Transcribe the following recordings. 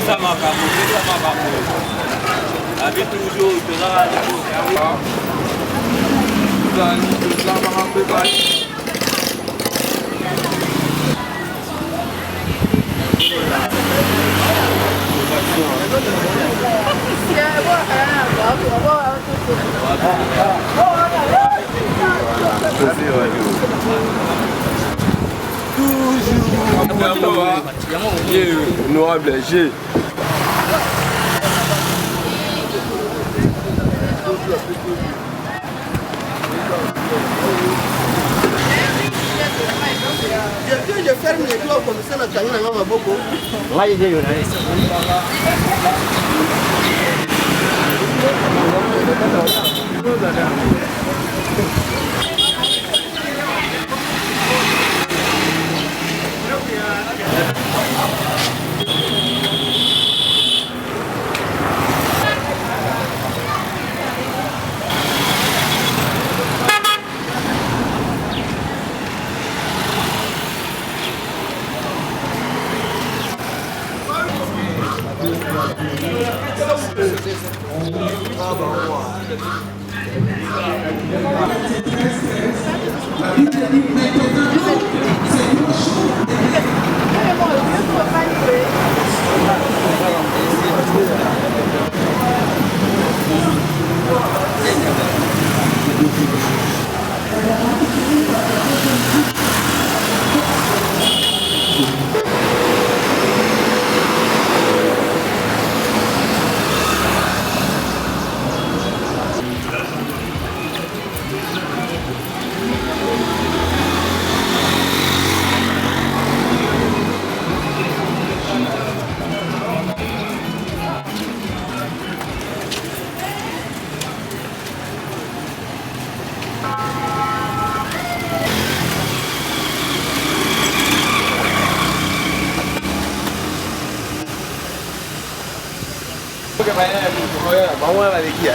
Ça m'a avec toujours de la noir blégé. Je ferme les doigts comme ça, la canne n'a pas beaucoup. Vamos a ver aquí,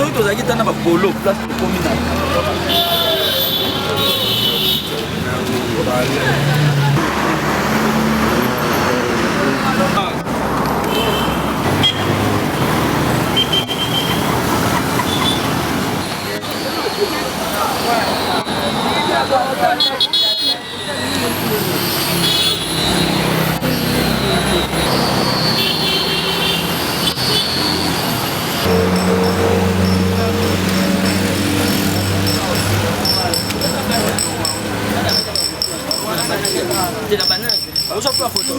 soki tozalaki tana bapolo place tokomi na de la banane. On s'en fait la photo.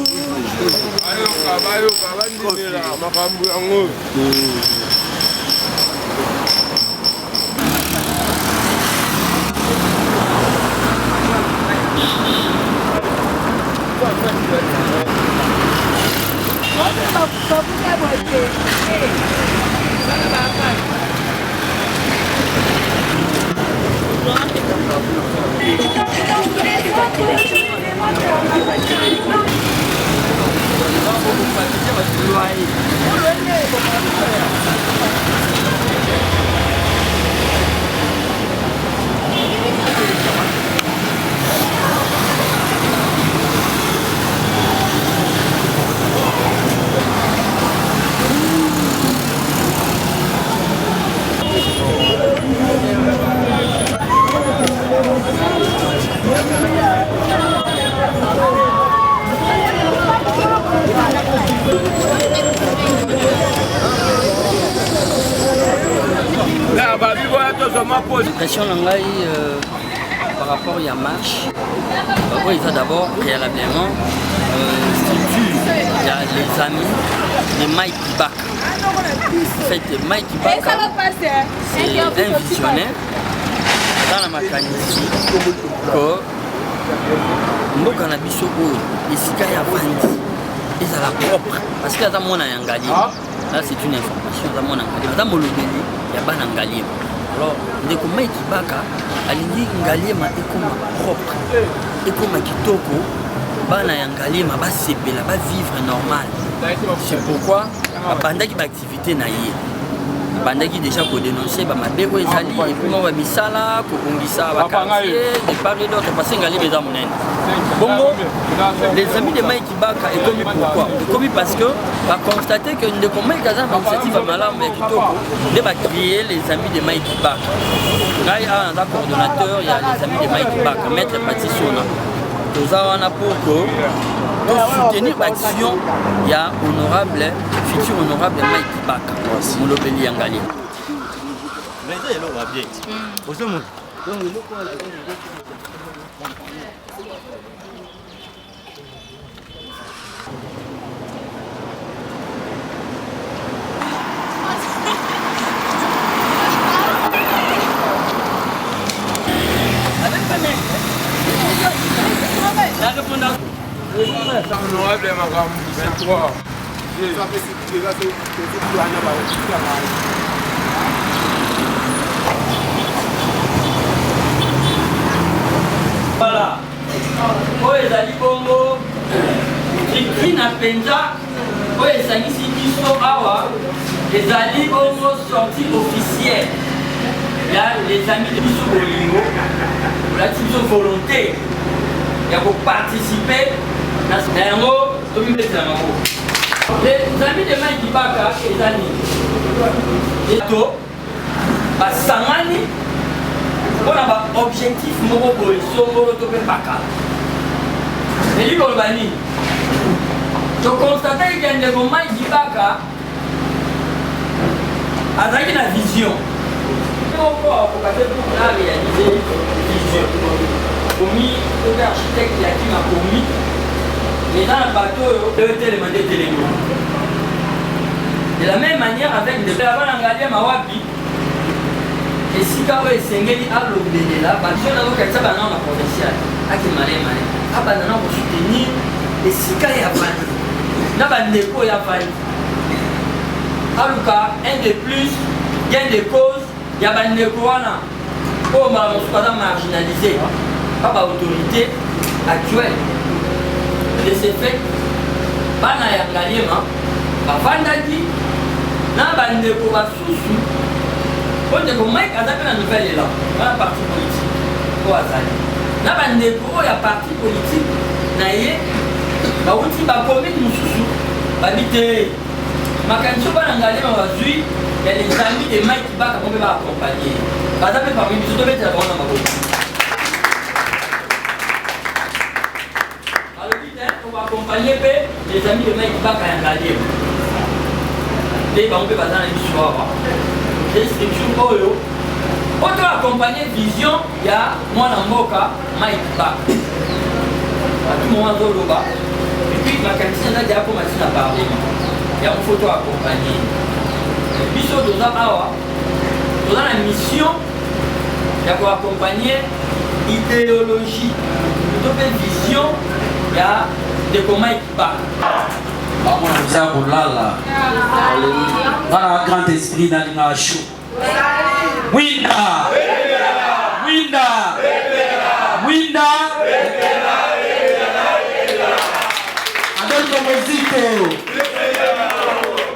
L'impression par rapport à la marche, il faut d'abord préalablement structure. Il y a les amis de Mike Kibaka. En fait, Mike Kibaka, c'est un visionnaire dans la mécanisme que mboka na biso oyo esika ya vandi ezala propre parce que aza mwana ya Ngaliema. Là c'est une information aza mwana Ngaliema, aza molobeli ya bana Ngaliema. Alors ndeko Mike Kibaka alingi Ngaliema ekoma propre ekoma kitoko bana ya Ngaliema basepela ba vivre normal. C'est pourquoi abandaki ba activité na ye bandaki déjà pour dénoncer ba mabeko ezali et puis moi ba misala ko bongisa ba quartier de part et d'autre parce que Ngaliema eza monene. Bongo les amis de Mike Kibaka et comme pourquoi et comme parce que va constater que ne comment Kaza initiative à malam avec kitoko de ba créer les amis de Mike Kibaka. Là il y a un coordonnateur, il y a les amis de Mike Kibaka, maître Patissona. Tout ça on a pour soutenir l'action, il y a honorable, futur honorable Mike Kibaka, Molobeli Ngaliema. Mais ça, il va bien. Au second. Honorable Magam 23. Voilà. Oh, ezali bongo. Triki na penza. Oh, esangisi biso awa. Ezali bongo sortie officielle. Là, les amis de biso bolingo. La biso volonté. Il y a pour participer dans ce yango. Les amis de Mike Kibaka, les amis. Et toi, Basangani. On a un objectif moro pour le somoro to paka. Et lui pour bani. Je constate qu'il y a des moments Mike Kibaka avec la vision. Pourquoi pour réaliser vision. Commis au architecte qui m'a commis. Mais dans le bateau, il était demandé télémo. De la même manière avec des personnes Ngaliema Mawapi. Et si quand vous essayez à l'obéir là, parce que nous avons ça dans la provinciale, à qui malé malé, à banana pour soutenir et si quand il y a pas, n'a pas de déco il y a pas. En tout cas, un de plus, gain de cause, il y a pas de déco là. Pour ma pas marginalisé, pas autorité actuelle. De ce fait, bana ya Ngaliema, bavandaki, na ba ndeko ba susu. On dit que Mike a la nouvelle là, dans la partie politique. Pour Azali. N'a pas de parti politique. Naïe, bah outil bah commune nous sous. Habiter. Ma candidature pas Ngaliema aujourd'hui. Il y a les amis de Mike Kibaka qu'on peut accompagner. Par exemple parmi nous deux mettre la grande maman. Alors on va accompagner les amis de Mike Kibaka et Ngaliema. Et on peut pas dans l'histoire. Des structures Oyo. On doit accompagner vision, il y a moi dans Moka, Mike Kibaka. À tout moment Zoloba. Et puis ma cantine a déjà commencé à parler. Il y a une photo accompagnée. Biso Doza Awa, dans la mission, il y a pour accompagner idéologie, plutôt que vision, il y a de Mike Kibaka. Voilà, grand esprit dans le chaud. Winda! Winda! Winda! Adolfo Mozito!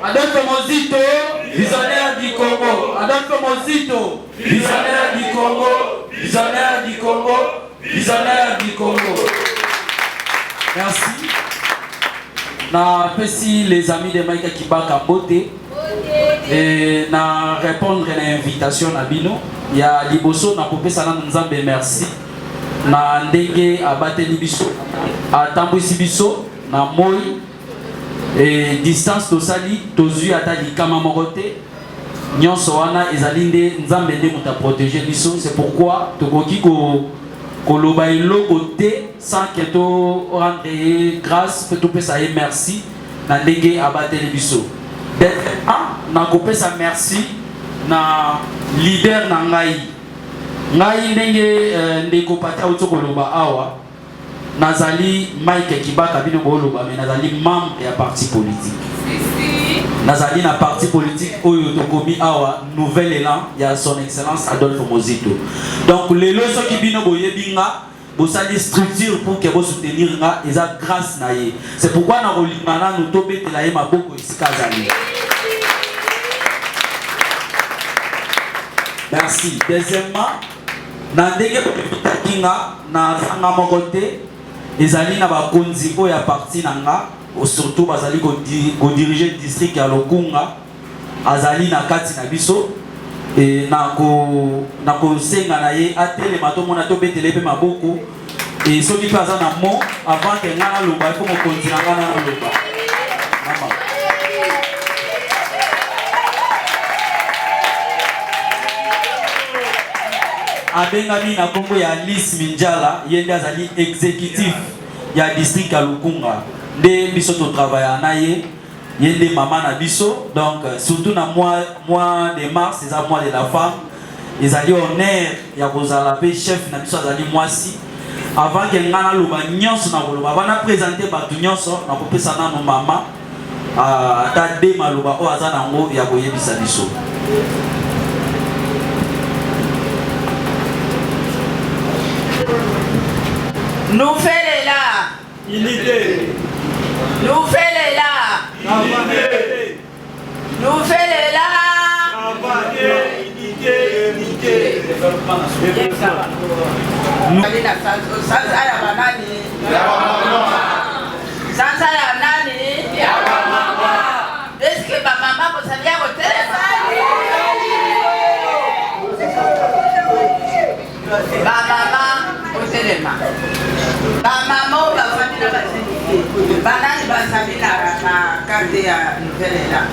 Adolfo Mozito, visionnaire du Congo! Adolfo Mozito, visionnaire du Congo! Visionnaire du Congo! Visionnaire du Congo! Merci. Na pesi les amis de Mike Kibaka Boté et na répondre à l'invitation na bino ya liboso na popesa na nzambe merci na ndenge abateli biso atambwisi biso na moi et distance tosali tozui ata likama moko te nyonso wana ezali nde nzambe nde muta protéger biso. C'est pourquoi tokoki koloba eloko te sans que to rendre grâce pe to pesa ye merci na ndenge abateli biso. Na kopesa merci na leader na ngai ndenge ndeko pata uto koloba awa nazali Mike Kibaka bino boloba mais nazali membre ya parti politique. Nazali na parti politique oyo tokomi awa Nouvel Élan ya son excellence Adolphe Mozito. Donc les leçons qui bino boyebinga bosali structure pour que vous soutenir nga eza grâce na ye. C'est pourquoi na rolimana nous tobetela ye maboko esika zali. Merci. Deuxièmement, na ndenge kinga na sanga mokote ezali na bakonzi oyo ya parti nanga surtout bazali ko diriger district ya Lokunga azali na kati na biso et na ko senga na ye atele matomona to betele pe maboko et soki pa za na mo avant que ngana loba ko mo kontina ngana loba mama abengami na kombo ya Alice Minjala yende azali exécutif ya district ya Lukunga nde biso to travailler na ye yende mama na biso. Donc surtout na mois de mars c'est un mois de la femme ezali honneur ya kozala pe chef na biso azali mwasi avant que ngana loba nyonso na koloba bana présenter batu nyonso na kopesa na no mama ata de maloba o aza nango ya koyebisa biso. Nous faisons là. Unité. Nous faisons là. Unité. Nous faisons là. Unité. Unité. Sasa ya banani. Sasa ya nani. Est-ce que ma maman vous savez au téléphone? Ma maman au téléphone. Ma maman va faire de la sécurité. Banani va salir la carte ya Nouvel Élan.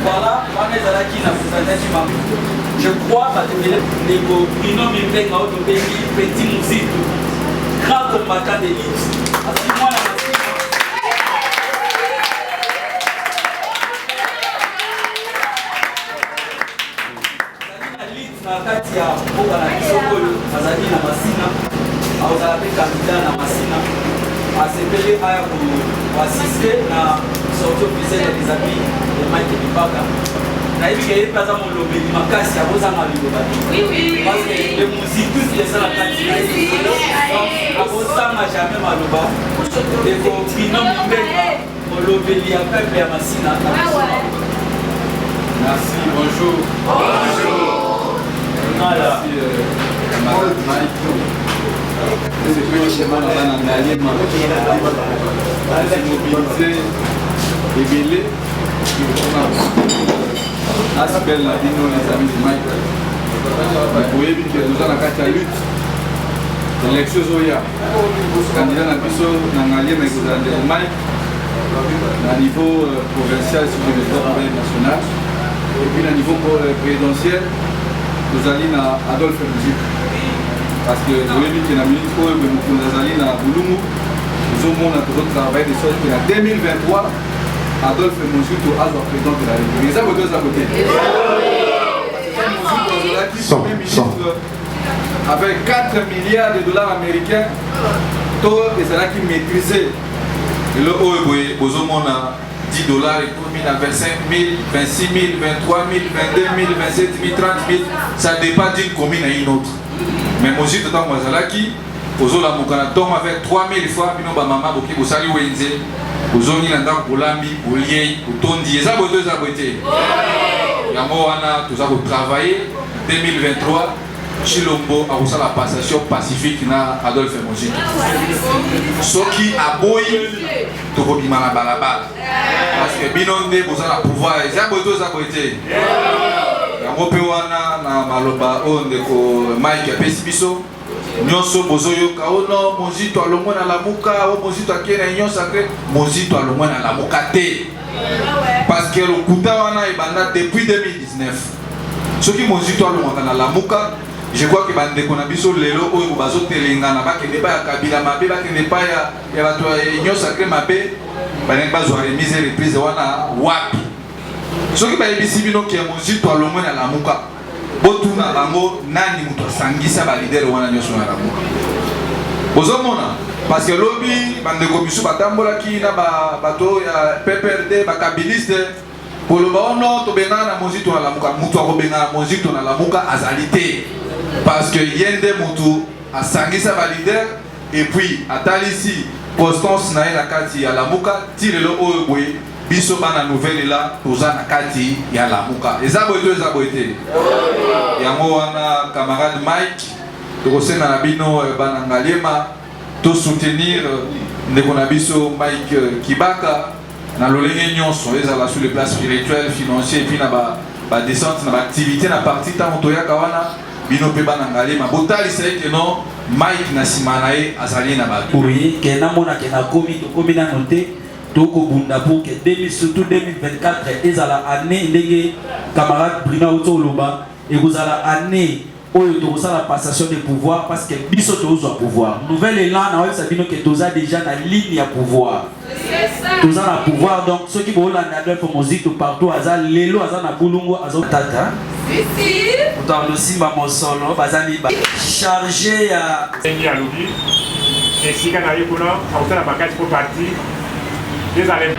Voilà, je crois que les binômes petit musique, grand combattant d'élite. Kati ya mboka na biso oyo azali na masina aozala pe kandida na masina asepeli aya koasiste na sortie officielle ya Desabi ya Mike Kibaka nayebi ke ye mpe aza molobeli makasi akozanga liloba parce que le musique ezala kati na ye akozanga jamais maloba eko binôme mbenga molobeli ya peuple ya masina na biso. Merci, bonjour. Bonjour. Voilà. Niveau provincial sur le national et puis au niveau présidentiel nous allons à Adolphe Mozito parce que vous avez vu que la minute où nous allons à Boulungu nous avons notre travail de sorte que en 2023 Adolphe Mozito a le président de la République. Les avocats à côté. Avec 4 milliards de dollars américains, tout est là qui maîtrisait. Le haut est 10 dollars et pour 1000 à 25 000, 26 000, 23 000, 22 000, 27 000, 30 000, ça dépend d'une commune à une autre. Mais moi aussi, dans Mwazalaki, aux autres, avec 3 000 fois, nous avons maman qui vous salue Wenze, aux autres, nous avons Bolambi, Boulier, Boutondi, et ça, vous deux abonnés. Yango, on a tout ça pour travailler 2023. Chilombo a reçu la passation pacifique na Adolphe Mozito. Ce qui a boyi, tu peux bimana balabala. Parce que binonde besoin de pouvoir. Zaboto zaboté. Yango pewana na maloba onde ko Mike Pesibiso. Nyonso bozoyo ka ono Mozito alongwa na lamuka, o Mozito akena nyon sacré, Mozito alongwa na lamuka te. Parce que le Koutawana est bandé depuis 2019. Ce qui Mozito alongwa na lamuka, je crois que bande konabiso lelo oyo bazo telenga na bakende ba kabila mabe bakende pa ya bato nyon sacré mabe, bane bazo remise reprise wana wapi. Ce qui ba ebisi bino ki Mozito alongwa na lamuka. Botuna bango nani muto sangisa ba leader wana nyoso na lamuka. Bozomona parce que lobby bande komisu batambola ki na ba bato ya PPRD ba kabiliste pour le baono to benga na Mozito na lamuka muto akobenga na Mozito na lamuka azalité parce que yende mutu asangisa ba leader et puis atalisi constance na ela kati ya lamuka tirelo oyo boye biso bana nouvelle là toza na kati ya lamuka ezaboete yango wana camarade Mike tokosenga na bino bana ngaliema to soutenir ndeko na biso Mike Kibaka na lolenge nyonso ezala sur le plan spirituel financier et puis na ba descente na ba activité na partie tant toyaka wana bino pe bana ngaliema botali c'est que non Mike na simanae azali na ba oui que na mona que na komi na noter toko bunda pour que surtout 2024 ezala année ndenge camarade Brina Otoloba et vous allez année où tu as la passation de pouvoir parce que biso tu as pouvoir nouvelle élan na web sabino que tu as déjà la ligne à pouvoir tu as la pouvoir donc ceux qui vont là Adolphe Mozito partout azal lelo azal na bulungu azal tata ici autant le simba mosolo bazali chargé à Seigneur Loubi et si kana yikuna au tala bakati pour partir des allées